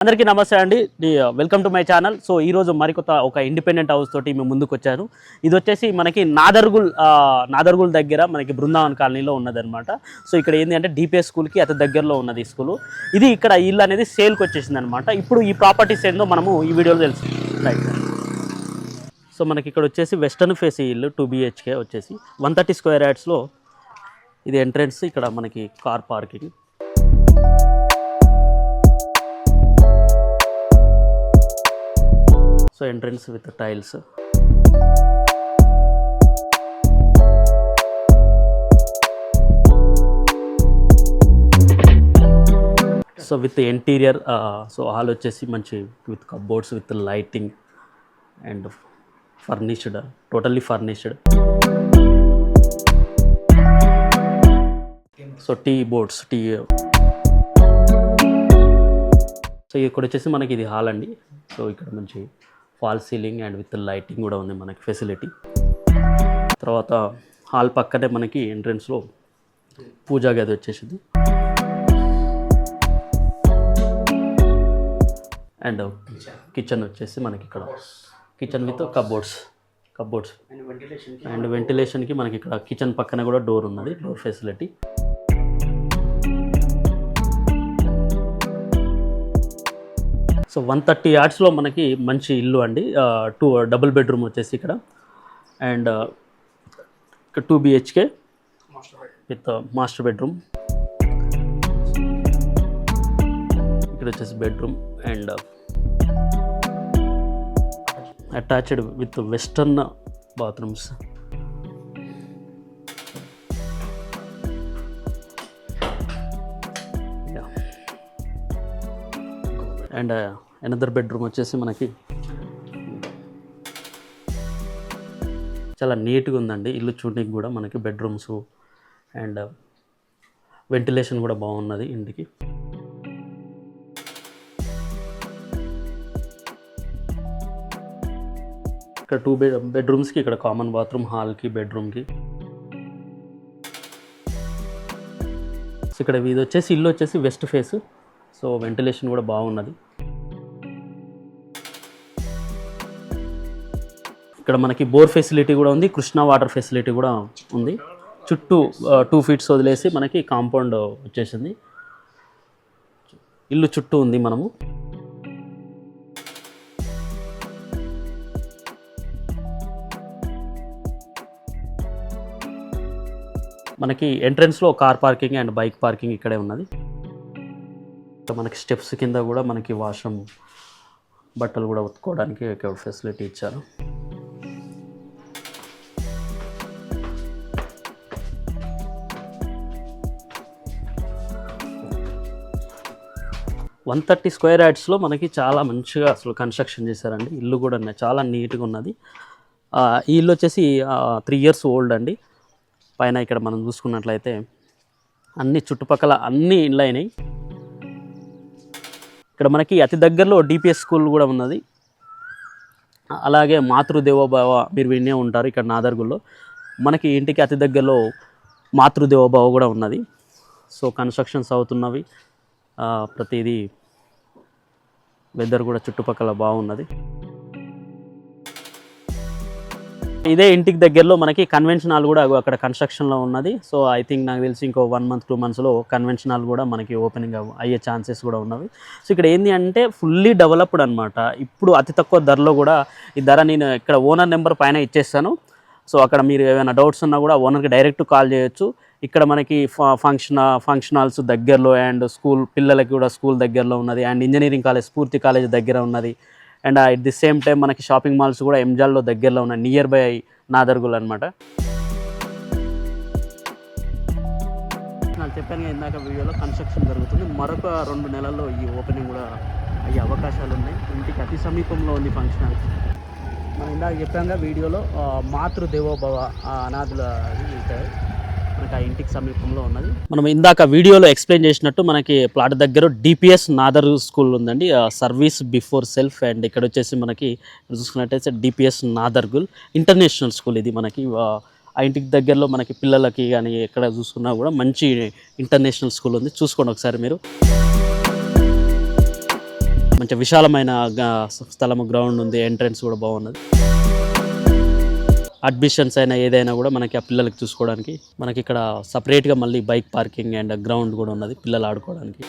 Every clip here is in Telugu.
అందరికీ నమస్తే అండి. Welcome to my channel. So ఈరోజు మరికొత్త ఒక ఇండిపెండెంట్ హౌస్ తోటి మేము ముందుకు వచ్చాను. ఇది వచ్చేసి మనకి నాదర్గుల్ దగ్గర మనకి బృందావన్ కాలనీలో ఉన్నదన్నమాట. సో ఇక్కడ ఏంటి అంటే డిపిఎస్ స్కూల్కి అతి దగ్గరలో ఉన్నది ఈ స్కూలు. ఇది ఇక్కడ ఇల్లు అనేది సేల్కి వచ్చేసింది అనమాట. ఇప్పుడు ఈ ప్రాపర్టీస్ ఏందో మనము ఈ వీడియోలో తెలుసు. రైట్. సో మనకి ఇక్కడ వచ్చేసి వెస్టర్న్ ఫేస్ ఇల్లు 2 BHK వచ్చేసి 130 స్క్వేర్ యార్డ్స్లో ఇది ఎంట్రన్స్. ఇక్కడ మనకి car parking. So entrance with tiles. So with interior. So hall వచ్చేసి మంచి with cupboards with lighting and furnished, totally furnished. So టీ బోర్డ్స్, సో ఇక్కడ వచ్చేసి మనకి ఇది హాల్ అండి. సో ఇక్కడ మంచి fall ceiling and with lighting కూడా ఉంది మనకి ఫెసిలిటీ. తర్వాత హాల్ పక్కనే మనకి ఎంట్రన్స్లో పూజా గది వచ్చేసింది. అండ్ కిచెన్ వచ్చేసి మనకి ఇక్కడ కిచెన్ విత్ కబోర్డ్స్ అండ్ వెంటిలేషన్కి మనకి ఇక్కడ కిచెన్ పక్కన కూడా డోర్ ఉన్నది, డోర్ ఫెసిలిటీ. సో 130 యార్డ్స్లో మనకి మంచి ఇల్లు అండి. 2 డబుల్ బెడ్రూమ్ వచ్చేసి ఇక్కడ అండ్ ఇక్కడ 2 BHK విత్ మాస్టర్ బెడ్రూమ్. ఇక్కడ వచ్చేసి bedroom and attached with western bathrooms. And another bedroom వచ్చేసి మనకి చాలా నీట్గా ఉందండి ఇల్లు చూడడానికి కూడా. మనకి బెడ్రూమ్స్ అండ్ వెంటిలేషన్ కూడా బాగున్నది ఇంటికి. ఇక్కడ 2 బెడ్రూమ్స్కి ఇక్కడ కామన్ బాత్రూమ్, హాల్కి, బెడ్రూమ్కి. సో ఇక్కడ ఇది వచ్చేసి ఇల్లు వచ్చేసి వెస్ట్ ఫేస్. సో వెంటిలేషన్ కూడా బాగున్నది. ఇక్కడ మనకి బోర్ ఫెసిలిటీ కూడా ఉంది, కృష్ణా వాటర్ ఫెసిలిటీ కూడా ఉంది. చుట్టూ 2 feet వదిలేసి మనకి కాంపౌండ్ వచ్చేసింది. ఇల్లు చుట్టూ ఉంది మనము. మనకి ఎంట్రన్స్లో car parking and bike parking ఇక్కడే ఉన్నది. మనకి స్టెప్స్ కింద కూడా మనకి వాష్రూమ్, బట్టలు కూడా ఉతుక్కోవడానికి ఒక ఫెసిలిటీ ఇచ్చారు. వన్ 130 స్క్వేర్ యార్డ్స్లో మనకి చాలా మంచిగా అసలు కన్స్ట్రక్షన్ చేశారండి. ఇల్లు కూడా చాలా నీట్గా ఉన్నది. ఈ ఇల్లు వచ్చేసి 3 years ఓల్డ్ అండి. పైన ఇక్కడ మనం చూసుకున్నట్లయితే అన్ని చుట్టుపక్కల అన్ని ఇళ్ళు అయినాయి. ఇక్కడ మనకి అతి దగ్గరలో డిపిఎస్ స్కూల్ కూడా ఉన్నది. అలాగే మాతృదేవోభవ మీరు వినే ఉంటారు. ఇక్కడ నాదర్గుల్లో మనకి ఇంటికి అతి దగ్గరలో మాతృదేవోభవ కూడా ఉన్నది. సో కన్స్ట్రక్షన్స్ అవుతున్నవి. ప్రతిదీ వెదర్ కూడా చుట్టుపక్కల బాగున్నది. ఇదే ఇంటికి దగ్గరలో మనకి కన్వెన్షన్ హాల్ కూడా అక్కడ కన్స్ట్రక్షన్లో ఉన్నది. సో ఐ థింక్ నాకు తెలిసి ఇంకో 1 month 2 monthsలో కన్వెన్షన్ హాల్ కూడా మనకి ఓపెనింగ్ అయ్యే ఛాన్సెస్ కూడా ఉన్నవి. సో ఇక్కడ ఏంటి అంటే ఫుల్లీ డెవలప్డ్ అనమాట. ఇప్పుడు అతి తక్కువ ధరలో కూడా ఈ ధర నేను ఇక్కడ ఓనర్ నెంబర్ పైన ఇచ్చేస్తాను. సో అక్కడ మీరు ఏమైనా డౌట్స్ ఉన్నా కూడా ఓనర్కి డైరెక్ట్ కాల్ చేయొచ్చు. ఇక్కడ మనకి ఫంక్షన్ హాల్స్ దగ్గరలో అండ్ స్కూల్ పిల్లలకి కూడా స్కూల్ దగ్గరలో ఉన్నది అండ్ ఇంజనీరింగ్ కాలేజ్ స్ఫూర్తి కాలేజ్ దగ్గర ఉన్నది. And at the same time మనకి షాపింగ్ మాల్స్ కూడా ఎంజాల్లో దగ్గరలో ఉన్నాయి, నియర్ బై నాదర్గుల్ అనమాట. నాకు చెప్పాను కదా ఇందాక వీడియోలో కన్స్ట్రక్షన్ జరుగుతుంది. మరొక 2 నెలల్లో ఈ ఓపెనింగ్ కూడా అయ్యే అవకాశాలు ఉన్నాయి. ఇంటికి అతి సమీపంలో ఉంది ఫంక్షన్ హాల్. మనం ఇందాక చెప్పాక వీడియోలో మాతృదేవోభవ అనాథుల మనకి ఆ ఇంటికి సమీపంలో ఉన్నది. మనం ఇందాక వీడియోలో ఎక్స్ప్లెయిన్ చేసినట్టు మనకి ప్లాట్ దగ్గర డిపిఎస్ నాదర్ స్కూల్ ఉందండి, సర్వీస్ బిఫోర్ సెల్ఫ్. అండ్ ఇక్కడ వచ్చేసి మనకి చూసుకున్నట్టయితే డిపిఎస్ నాదర్గుల్ ఇంటర్నేషనల్ స్కూల్. ఇది మనకి ఆ ఇంటికి దగ్గరలో మనకి పిల్లలకి కానీ ఎక్కడ చూసుకున్నా కూడా మంచి ఇంటర్నేషనల్ స్కూల్ ఉంది. చూసుకోండి ఒకసారి మీరు. మంచి విశాలమైన స్థలము, గ్రౌండ్ ఉంది, ఎంట్రన్స్ కూడా బాగున్నది. అడ్మిషన్స్ అయినా ఏదైనా కూడా మనకి ఆ పిల్లలకి చూసుకోవడానికి మనకి ఇక్కడ సపరేట్గా మళ్ళీ బైక్ పార్కింగ్ అండ్ గ్రౌండ్ కూడా ఉన్నది పిల్లలు ఆడుకోవడానికి.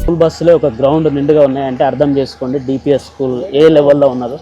స్కూల్ బస్సులో ఒక గ్రౌండ్ నిండుగా ఉన్నాయంటే అర్థం చేసుకోండి డిపిఎస్ స్కూల్ ఏ లెవెల్లో ఉన్నదో.